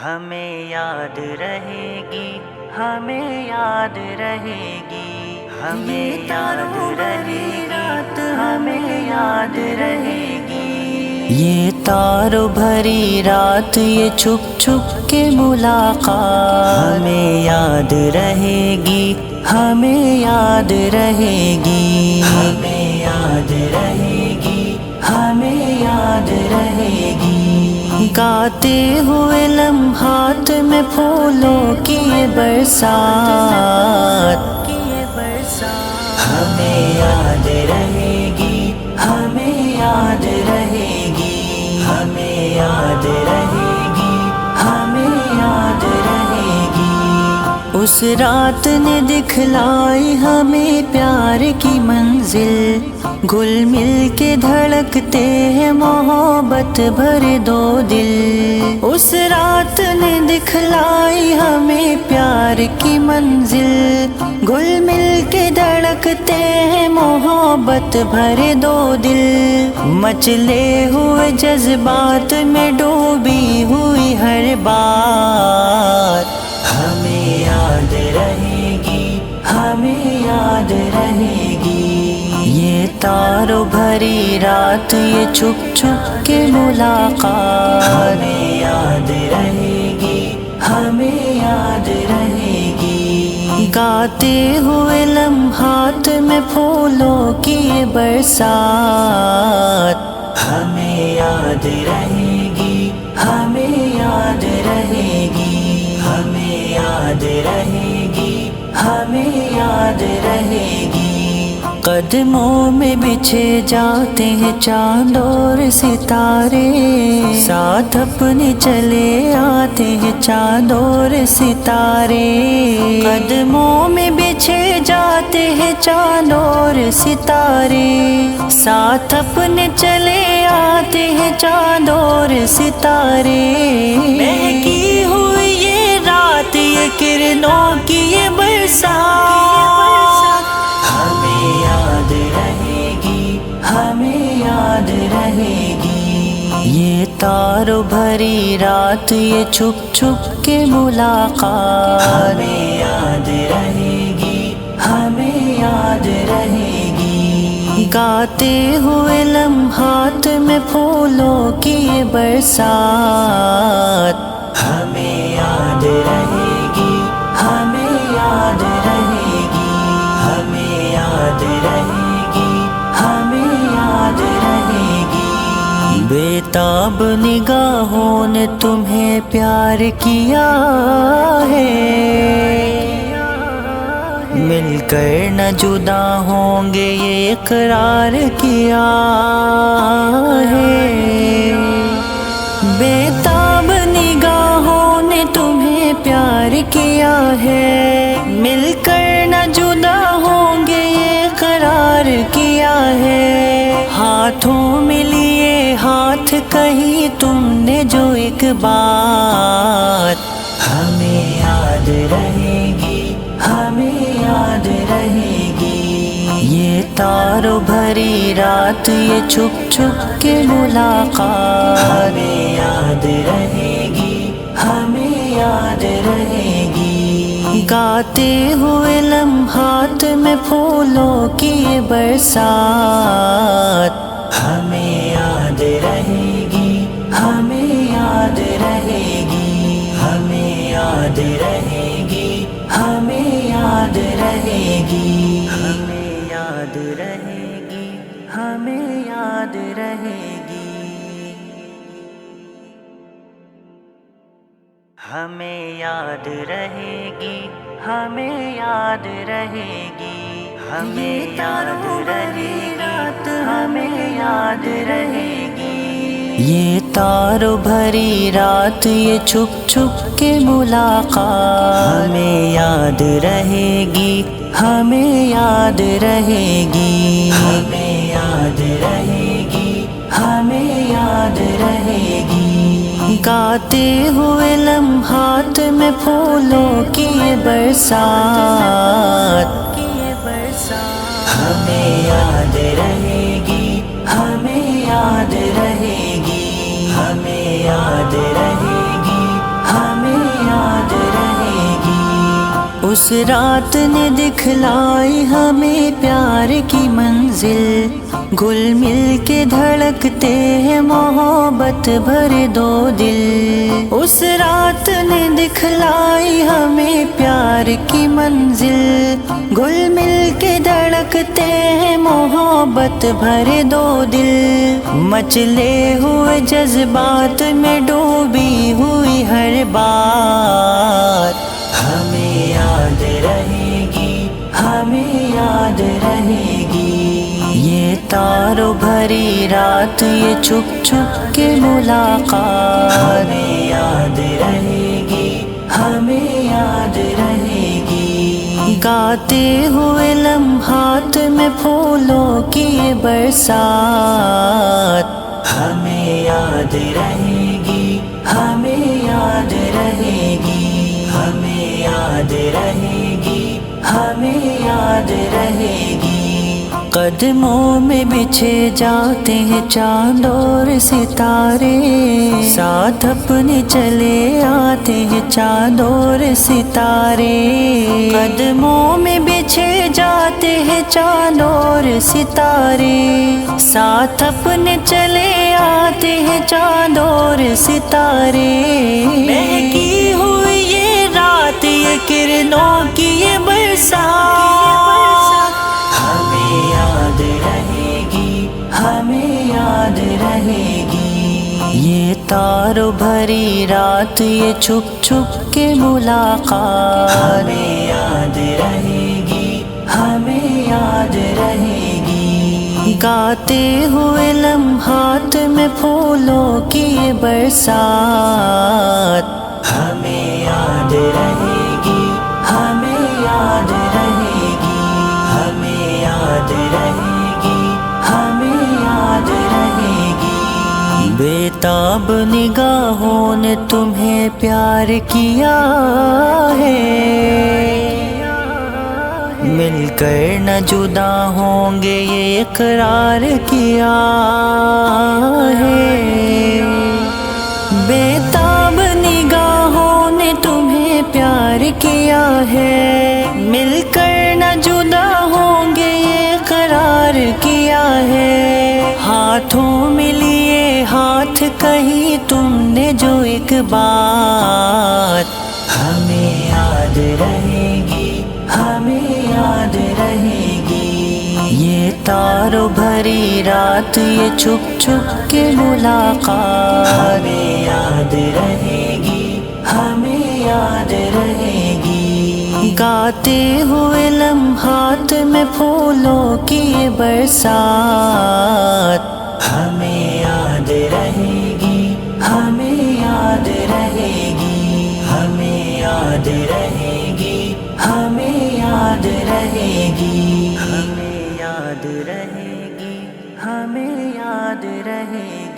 ہمیں یاد رہے گی، ہمیں یاد رہے گی، ہمیں یاد رہے رات، ہمیں یاد رہے گی۔ یہ تاروں بھری رات، یہ چھپ چھپ کے ملاقات، ہمیں یاد رہے گی، ہمیں یاد رہے گی، ہمیں یاد رہے گی، ہمیں یاد رہے گی۔ گاتے ہوئے لمحات میں پھولوں کی یہ برسات، ہمیں یاد رہے گی، ہمیں یاد رہے گی، ہمیں یاد رہے گی، ہمیں یاد رہے گی۔ اس رات نے دکھلائی ہمیں پیار کی منزل، گل مل کے دھڑکتے ہیں محبت بھرے دو دل۔ اس رات نے دکھلائی ہمیں پیار کی منزل، گل مل کے دھڑکتے ہیں محبت بھرے دو دل۔ مچلے ہوئے جذبات میں ڈوبی ہوئی ہر بات، ہمیں یاد رہے گی، ہمیں یاد رہے گی۔ یہ تاروں بھری رات، یہ چھپ چھپ کے ملاقات، ہمیں یاد رہے گی، ہمیں یاد رہے گی۔ گاتے ہوئے لمحات میں پھولوں کی یہ برسات، ہمیں یاد رہے گی، ہمیں یاد رہے گی، ہمیں یاد رہے گی، ہمیں یاد رہے گی۔ قدموں میں بچھے جاتے ہیں چاند اور ستارے، ساتھ اپنے چلے آتے ہیں چاند اور ستارے۔ قدموں میں بچھے جاتے ہیں چاند اور ستارے، ساتھ اپنے چلے آتے ہیں چاند اور ستارے۔ مہکی ہوئی یہ رات، یہ کرنوں کی یہ برسات، ہمیں یاد رہے گی، ہمیں یاد رہے گی۔ یہ تاروں بھری رات، یہ چھپ چھپ کے ملاقات، ہمیں یاد رہے گی، ہمیں یاد رہے گی۔ گاتے ہوئے لمحات میں پھولوں کی یہ برسات، ہمیں یاد رہے گی، ہمیں یاد رہے گی، ہمیں یاد رہے گی، ہمیں یاد رہے گی۔ بے تاب نگاہوں نے تمہیں پیار کیا ہے، مل کر نہ جدا ہوں گے یہ اقرار کیا ہے۔ بے تاب نگاہوں نے تمہیں پیار کیا ہے، مل کر نہ جدا ہوں گے یہ اقرار کیا ہے۔ ہاتھوں میں لیے ہاتھ کہی تم نے جو ایک بات، ہمیں یاد رہے گی، ہمیں یاد رہے گی۔ یہ تاروں بھری رات، یہ چھپ چھپ کے ملاقات، ہمیں یاد رہے گی، ہمیں یاد رہے گی۔ گاتے ہوئے لمحات میں پھولوں کی یہ برسات، ہمیں یاد رہے گی، ہمیں یاد رہے گی، ہمیں یاد رہے گی، ہمیں یاد رہے گی، ہمیں یاد رہے گی، ہمیں یاد رہے گی، ہمیں یاد رہے گی، ہمیں یاد رہے گی، ہمیں یاد رہے رات، ہمیں یاد رہے گی۔ یہ تاروں بھری رات، یہ چھپ چھپ کے ملاقات، ہمیں یاد رہے گی، ہمیں یاد رہے گی، ہمیں یاد رہے گی، ہمیں یاد رہے گی۔ گاتے ہوئے لمحات میں پھولوں کی یہ برسات، ہمیں یاد رہے گی، ہمیں یاد رہے گی، ہمیں یاد رہے گی، ہمیں اس رات نے دکھلائی ہمیں پیار کی منزل، گل مل کے دھڑکتے ہیں محبت بھرے دو دل۔ اس رات نے دکھلائی ہمیں پیار کی منزل، گل مل کے دھڑکتے ہیں محبت بھرے دو دل۔ مچلے ہوئے جذبات میں ڈوبی ہوئی ہر بات ہمیں یاد رہے گی، ہمیں یاد رہے گی۔ یہ تاروں بھری رات، یہ چھپ چھپ کے ملاقات ہمیں یاد رہے گی، ہمیں یاد رہے گی۔ گاتے ہوئے لمحات میں پھولوں کی یہ برسات ہمیں یاد رہے گی، ہمیں یاد رہے گی، ہمیں یاد رہے گی، ہمیں یاد رہے گی۔ قدموں میں بچھے جاتے ہیں چاند اور ستارے، ساتھ اپنے چلے آتے ہیں چاند اور ستارے۔ قدموں میں بچھے جاتے ہیں چاند اور ستارے، ساتھ اپنے چلے آتے ہیں چاند اور ستارے۔ مہکی ہوئی یہ رات، یہ کرنوں کی یہ برسات ہمیں یاد رہے گی، ہمیں یاد رہے گی۔ یہ تاروں بھری رات، یہ چھپ چھپ کے ملاقات ہمیں یاد رہے گی، ہمیں یاد رہے گی۔ گاتے ہوئے لمحات میں پھولوں کی یہ برسات ہمیں یاد رہے گی، ہمیں یاد رہے گی، ہمیں یاد رہے گی، ہمیں یاد رہے گی۔ بے تاب نگاہوں نے تمہیں پیار کیا ہے، مل کر نہ جدا ہوں گے یہ اقرار کیا ہے۔ بے تاب نگاہوں نے تمہیں پیار کیا ہے، مل کر نہ جدا ہوں گے یہ اقرار کیا ہے۔ ہاتھوں میں لیے ہاتھ کہی تم نے جو ایک بات ہمیں یاد رہے گی، ہمیں یاد رہے گی۔ یہ تاروں بھری رات، یہ چھپ چھپ کے ملاقات ہمیں یاد رہے گی، ہمیں یاد رہے گی۔ گاتے ہوئے لمحات میں پھولوں کی یہ برسات ہمیں یاد رہے گی، ہمیں یاد رہے گی، ہمیں یاد رہے گی، ہمیں یاد رہے گی، ہمیں یاد رہے گی، ہمیں یاد رہے گی۔